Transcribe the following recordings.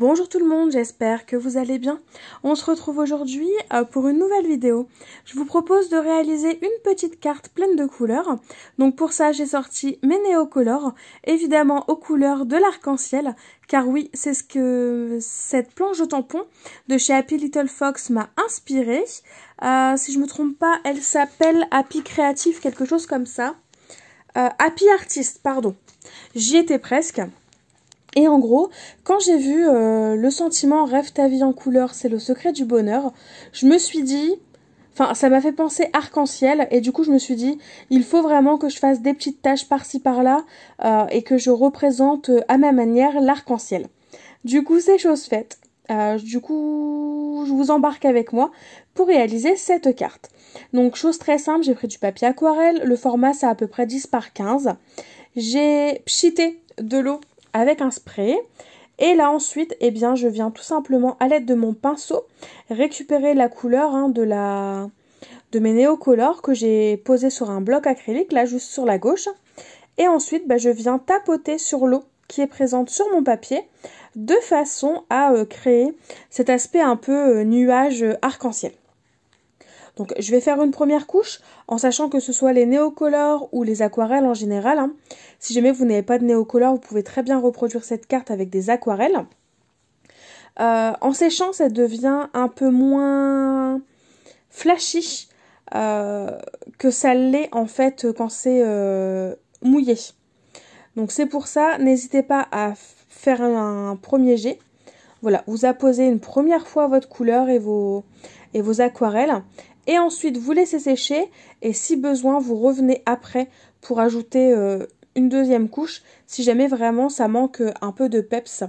Bonjour tout le monde, j'espère que vous allez bien. On se retrouve aujourd'hui pour une nouvelle vidéo. Je vous propose de réaliser une petite carte pleine de couleurs. Donc pour ça, j'ai sorti mes Neocolor, évidemment aux couleurs de l'arc-en-ciel, car oui, c'est ce que cette planche de tampon de chez Happy Little Fox m'a inspirée. Si je me trompe pas, elle s'appelle Happy Creative, quelque chose comme ça. Happy Artist, pardon. J'y étais presque. Et en gros, quand j'ai vu le sentiment rêve ta vie en couleur, c'est le secret du bonheur, je me suis dit, enfin ça m'a fait penser arc-en-ciel et du coup je me suis dit, il faut vraiment que je fasse des petites taches par-ci par-là et que je représente à ma manière l'arc-en-ciel. Du coup c'est chose faite. Du coup je vous embarque avec moi pour réaliser cette carte. Donc chose très simple, j'ai pris du papier aquarelle, le format c'est à peu près 10 par 15. J'ai pchité de l'eau avec un spray et là ensuite je viens tout simplement à l'aide de mon pinceau récupérer la couleur de mes Neocolor que j'ai posé sur un bloc acrylique là juste sur la gauche et ensuite je viens tapoter sur l'eau qui est présente sur mon papier de façon à créer cet aspect un peu nuage arc-en-ciel. Donc je vais faire une première couche en sachant que ce soit les Neocolor ou les aquarelles en général. Si jamais vous n'avez pas de Neocolor, vous pouvez très bien reproduire cette carte avec des aquarelles. En séchant, ça devient un peu moins flashy que ça l'est en fait quand c'est mouillé. Donc c'est pour ça, n'hésitez pas à faire un premier jet. Voilà, vous apposez une première fois votre couleur et vos aquarelles. Et ensuite, vous laissez sécher et si besoin, vous revenez après pour ajouter une deuxième couche si jamais vraiment ça manque un peu de peps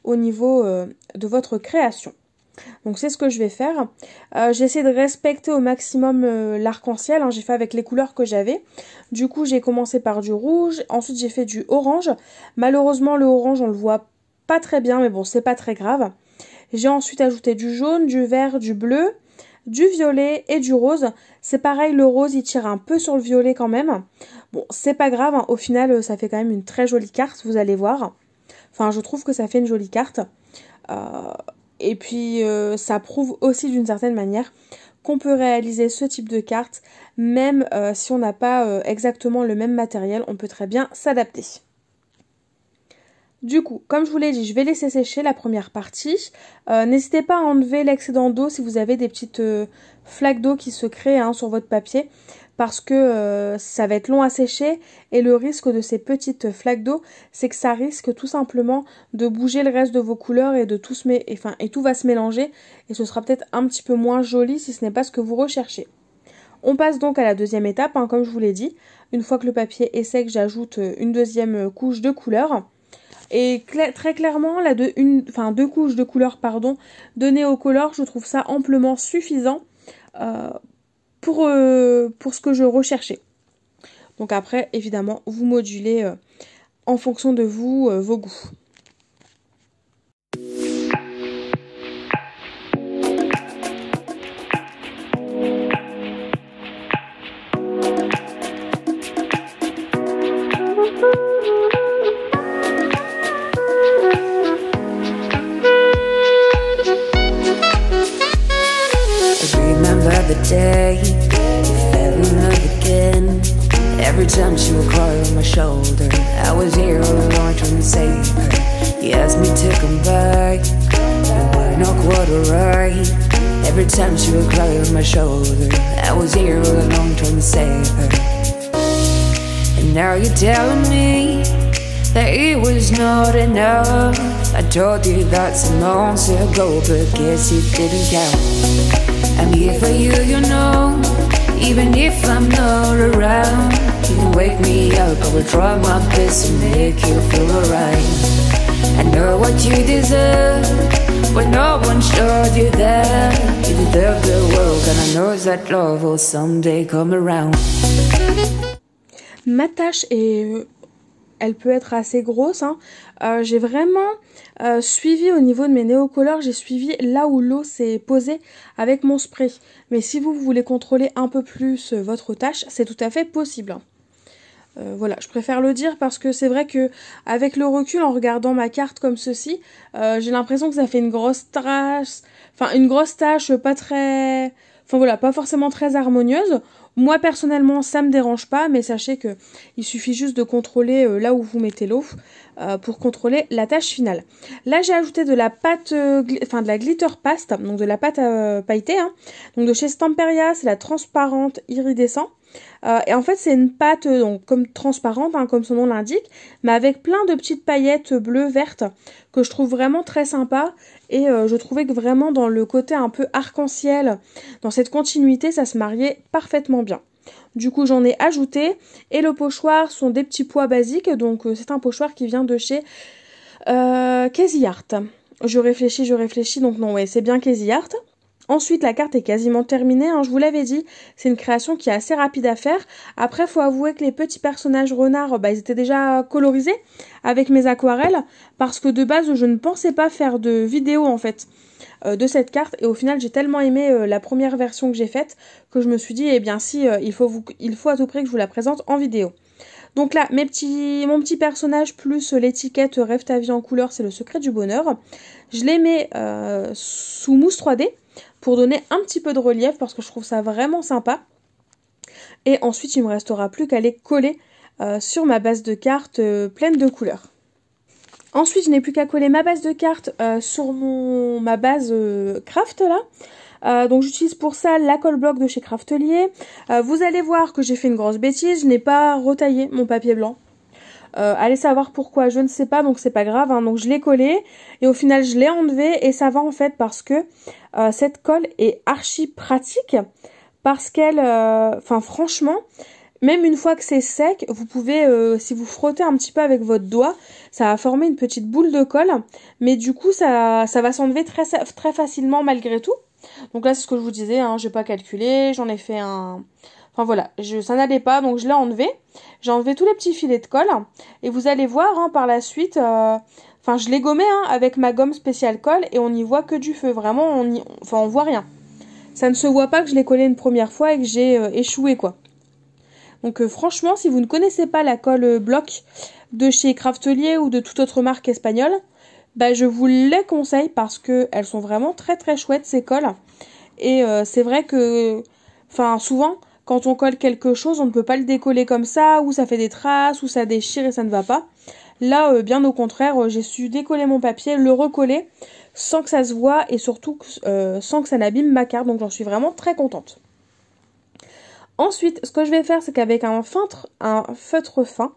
au niveau de votre création. Donc c'est ce que je vais faire. J'ai essayé de respecter au maximum l'arc-en-ciel. J'ai fait avec les couleurs que j'avais. Du coup, j'ai commencé par du rouge. Ensuite, j'ai fait du orange. Malheureusement, le orange, on le voit pas très bien, mais bon, c'est pas très grave. J'ai ensuite ajouté du jaune, du vert, du bleu, du violet et du rose. C'est pareil, le rose il tire un peu sur le violet quand même. Bon, c'est pas grave, au final ça fait quand même une très jolie carte, vous allez voir. Enfin, je trouve que ça fait une jolie carte. Et puis ça prouve aussi d'une certaine manière qu'on peut réaliser ce type de carte, même si on n'a pas exactement le même matériel, on peut très bien s'adapter. Du coup, comme je vous l'ai dit, je vais laisser sécher la première partie. N'hésitez pas à enlever l'excédent d'eau si vous avez des petites flaques d'eau qui se créent sur votre papier. Parce que ça va être long à sécher et le risque de ces petites flaques d'eau, c'est que ça risque tout simplement de bouger le reste de vos couleurs et de tout et tout va se mélanger. Et ce sera peut-être un petit peu moins joli si ce n'est pas ce que vous recherchez. On passe donc à la deuxième étape, comme je vous l'ai dit. Une fois que le papier est sec, j'ajoute une deuxième couche de couleur. Et très clairement, deux couches de couleur de Neocolor, je trouve ça amplement suffisant pour ce que je recherchais. Donc après, évidemment, vous modulez en fonction de vous, vos goûts. The day you fell in love again. Every time she would cry on my shoulder, I was here all alone trying to save her. You asked me to come back, and we're not quite alright. Every time she would cry on my shoulder, I was here all alone trying to save her. And now you're telling me that it was not enough. I told you that some months ago, but guess it didn't count. I'm here for you, you know, even if I'm not around. You can wake me up, I will try my best to make you feel alright. I know what you deserve, when no one showed you that. You deserve the world, and I know that love will someday come around. Ma tâche elle peut être assez grosse. J'ai vraiment suivi au niveau de mes Neocolor, j'ai suivi là où l'eau s'est posée avec mon spray. Mais si vous voulez contrôler un peu plus votre tâche, c'est tout à fait possible. Voilà, je préfère le dire parce que c'est vrai que avec le recul, en regardant ma carte comme ceci, j'ai l'impression que ça fait une grosse tache pas très... Enfin voilà, pas forcément très harmonieuse. Moi personnellement, ça me dérange pas, mais sachez que il suffit juste de contrôler là où vous mettez l'eau pour contrôler la tâche finale. Là, j'ai ajouté de la pâte, de la glitter paste, donc de la pâte pailletée, hein, donc de chez Stamperia, c'est la transparente iridescent. Et en fait, c'est une pâte donc comme transparente, hein, comme son nom l'indique, mais avec plein de petites paillettes bleues, vertes, que je trouve vraiment très sympa. Et je trouvais que vraiment dans le côté un peu arc-en-ciel, dans cette continuité, ça se mariait parfaitement bien. Du coup, j'en ai ajouté. Et le pochoir sont des petits pois basiques, donc c'est un pochoir qui vient de chez Casey Art. Je réfléchis, donc non, ouais, c'est bien Casey Art. Ensuite, la carte est quasiment terminée, hein, je vous l'avais dit, c'est une création qui est assez rapide à faire. Après, faut avouer que les petits personnages renards, ils étaient déjà colorisés avec mes aquarelles, parce que de base, je ne pensais pas faire de vidéo, en fait, de cette carte, et au final, j'ai tellement aimé la première version que j'ai faite, que je me suis dit, eh bien si, il faut à tout prix que je vous la présente en vidéo. Donc là, mon petit personnage plus l'étiquette Rêve ta vie en couleur, c'est le secret du bonheur. Je les mets sous mousse 3D, pour donner un petit peu de relief parce que je trouve ça vraiment sympa. Et ensuite, il ne me restera plus qu'à les coller sur ma base de cartes pleine de couleurs. Ensuite, je n'ai plus qu'à coller ma base de cartes sur ma base craft là. Donc j'utilise pour ça la colle bloc de chez Craftelier. Vous allez voir que j'ai fait une grosse bêtise, je n'ai pas retaillé mon papier blanc. Allez savoir pourquoi, je ne sais pas, donc c'est pas grave, hein. Donc je l'ai collé et au final je l'ai enlevé et ça va en fait parce que cette colle est archi pratique parce qu'elle, franchement, même une fois que c'est sec, vous pouvez, si vous frottez un petit peu avec votre doigt, ça va former une petite boule de colle, mais du coup ça va s'enlever très facilement malgré tout. Donc là c'est ce que je vous disais, hein, j'ai pas calculé, j'en ai fait un... Enfin voilà, ça n'allait pas, donc je l'ai enlevé. J'ai enlevé tous les petits filets de colle. Et vous allez voir, hein, par la suite, je l'ai gommé hein, avec ma gomme spéciale colle et on n'y voit que du feu. Vraiment, on voit rien. Ça ne se voit pas que je l'ai collé une première fois et que j'ai échoué, quoi. Donc franchement, si vous ne connaissez pas la colle bloc de chez Craftelier ou de toute autre marque espagnole, je vous les conseille parce qu'elles sont vraiment très très chouettes, ces colles. Et c'est vrai que, souvent... Quand on colle quelque chose, on ne peut pas le décoller comme ça, ou ça fait des traces, ou ça déchire et ça ne va pas. Là, bien au contraire, j'ai su décoller mon papier, le recoller, sans que ça se voie, et surtout sans que ça n'abîme ma carte, donc j'en suis vraiment très contente. Ensuite, ce que je vais faire, c'est qu'avec un feutre fin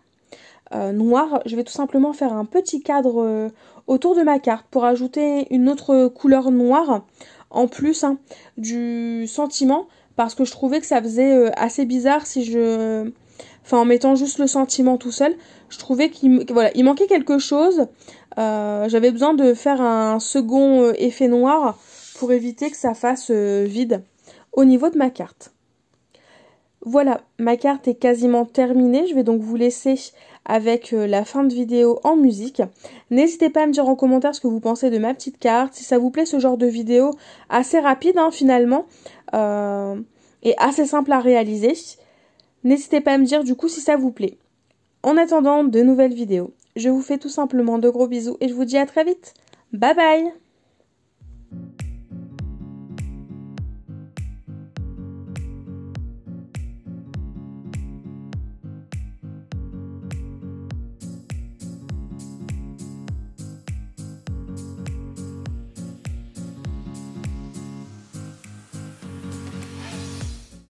noir, je vais tout simplement faire un petit cadre autour de ma carte, pour ajouter une autre couleur noire, en plus du sentiment, parce que je trouvais que ça faisait assez bizarre si en mettant juste le sentiment tout seul, je trouvais qu'il manquait quelque chose. J'avais besoin de faire un second effet noir pour éviter que ça fasse vide au niveau de ma carte. Voilà, ma carte est quasiment terminée. Je vais donc vous laisser avec la fin de vidéo en musique. N'hésitez pas à me dire en commentaire ce que vous pensez de ma petite carte. Si ça vous plaît ce genre de vidéo assez rapide finalement. Et assez simple à réaliser. N'hésitez pas à me dire du coup si ça vous plaît. En attendant de nouvelles vidéos, je vous fais tout simplement de gros bisous et je vous dis à très vite. Bye bye!